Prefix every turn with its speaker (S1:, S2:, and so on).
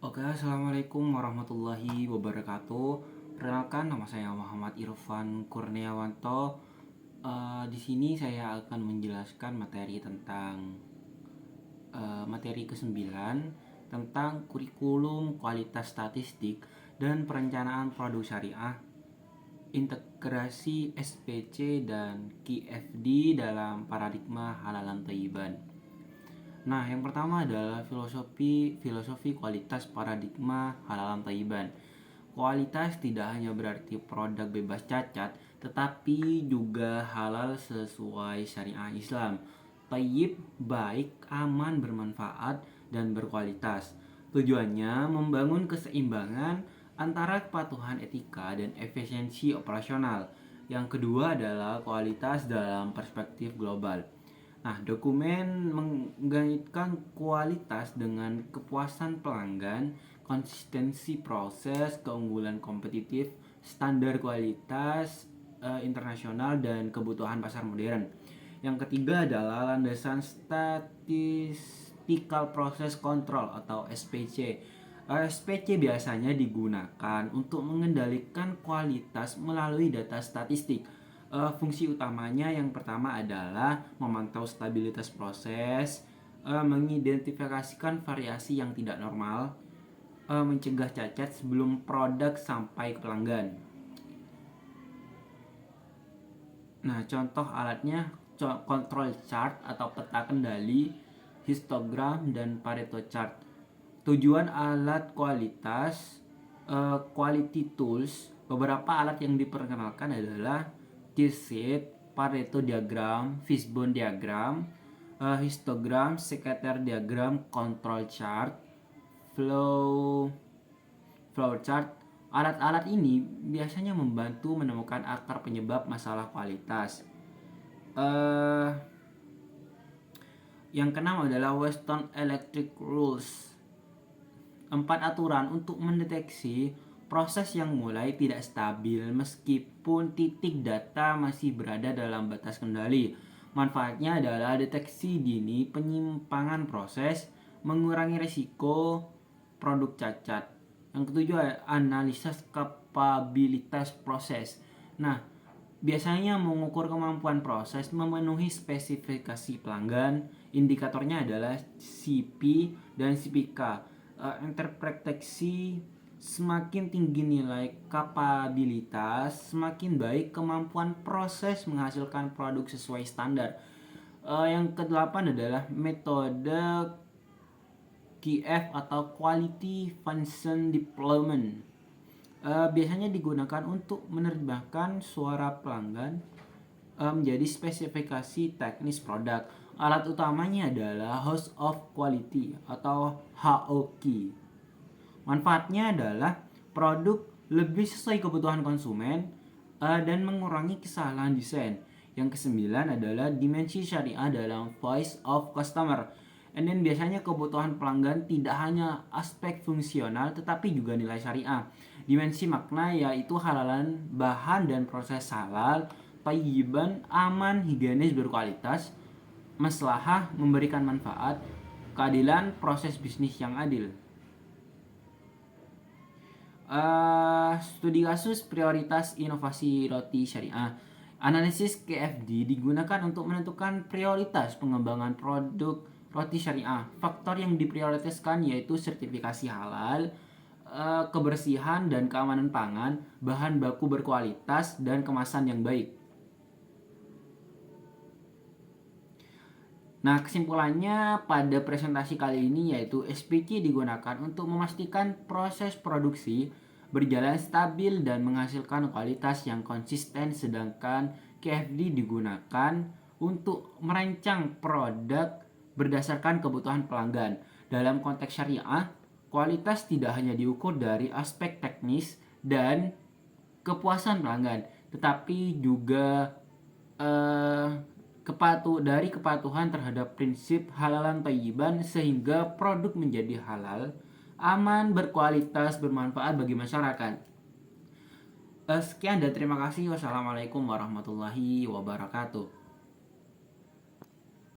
S1: Oke, assalamualaikum warahmatullahi wabarakatuh. Perkenalkan, nama saya Muhammad Irfan Kurniawanto. Di sini saya akan menjelaskan materi tentang materi ke-9 tentang kurikulum kualitas statistik dan perencanaan produk syariah, integrasi SPC dan QFD dalam paradigma halalan thayyiban. Nah, yang pertama adalah filosofi kualitas paradigma halalan thayyiban. Kualitas tidak hanya berarti produk bebas cacat, tetapi juga halal sesuai syariah Islam. Thayyib, baik, aman, bermanfaat, dan berkualitas. Tujuannya membangun keseimbangan antara kepatuhan etika dan efisiensi operasional. Yang kedua adalah kualitas dalam perspektif global. Nah, dokumen mengaitkan kualitas dengan kepuasan pelanggan, konsistensi proses, keunggulan kompetitif, standar kualitas internasional, dan kebutuhan pasar modern. Yang ketiga adalah landasan statistical process control atau SPC. SPC biasanya digunakan untuk mengendalikan kualitas melalui data statistik. Fungsi utamanya yang pertama adalah memantau stabilitas proses, mengidentifikasikan variasi yang tidak normal, mencegah cacat sebelum produk sampai ke pelanggan. Nah, contoh alatnya control chart atau peta kendali, histogram, dan Pareto chart. Tujuan alat kualitas, quality tools. Beberapa alat yang diperkenalkan adalah T-sheet, Pareto diagram, fishbone diagram, histogram, scatter diagram, control chart, flow chart. Alat-alat ini biasanya membantu menemukan akar penyebab masalah kualitas. Yang keenam adalah Weston Electric Rules. 4 aturan untuk mendeteksi proses yang mulai tidak stabil meskipun titik data masih berada dalam batas kendali. Manfaatnya adalah deteksi dini penyimpangan proses, mengurangi risiko produk cacat. Yang ketujuh, analisis kapabilitas proses. Nah, biasanya mengukur kemampuan proses memenuhi spesifikasi pelanggan. Indikatornya adalah CP dan CPK. Interpretasi semakin tinggi nilai kapabilitas, semakin baik kemampuan proses menghasilkan produk sesuai standar. Yang kedelapan adalah metode QF atau Quality Function Deployment. Biasanya digunakan untuk menerjemahkan suara pelanggan menjadi spesifikasi teknis produk. Alat utamanya adalah House of Quality atau HOQ. Manfaatnya adalah produk lebih sesuai kebutuhan konsumen dan mengurangi kesalahan desain. Yang kesembilan adalah dimensi syariah dalam Voice of Customer. And then biasanya kebutuhan pelanggan tidak hanya aspek fungsional tetapi juga nilai syariah. Dimensi makna yaitu halalan bahan dan proses halal, thayyiban, aman, higienis, berkualitas, maslahah, memberikan manfaat, keadilan, proses bisnis yang adil. Studi kasus prioritas inovasi roti syariah. Analisis KFD digunakan untuk menentukan prioritas pengembangan produk roti syariah. Faktor yang diprioritaskan yaitu sertifikasi halal, kebersihan dan keamanan pangan, bahan baku berkualitas, dan kemasan yang baik. Nah, kesimpulannya pada presentasi kali ini yaitu SPC digunakan untuk memastikan proses produksi berjalan stabil dan menghasilkan kualitas yang konsisten, sedangkan KFD digunakan untuk merancang produk berdasarkan kebutuhan pelanggan. Dalam konteks syariah, kualitas tidak hanya diukur dari aspek teknis dan kepuasan pelanggan, tetapi juga dari kepatuhan terhadap prinsip halalan thayyiban sehingga produk menjadi halal, aman, berkualitas, bermanfaat bagi masyarakat. Sekian dan terima kasih. Wassalamualaikum warahmatullahi wabarakatuh.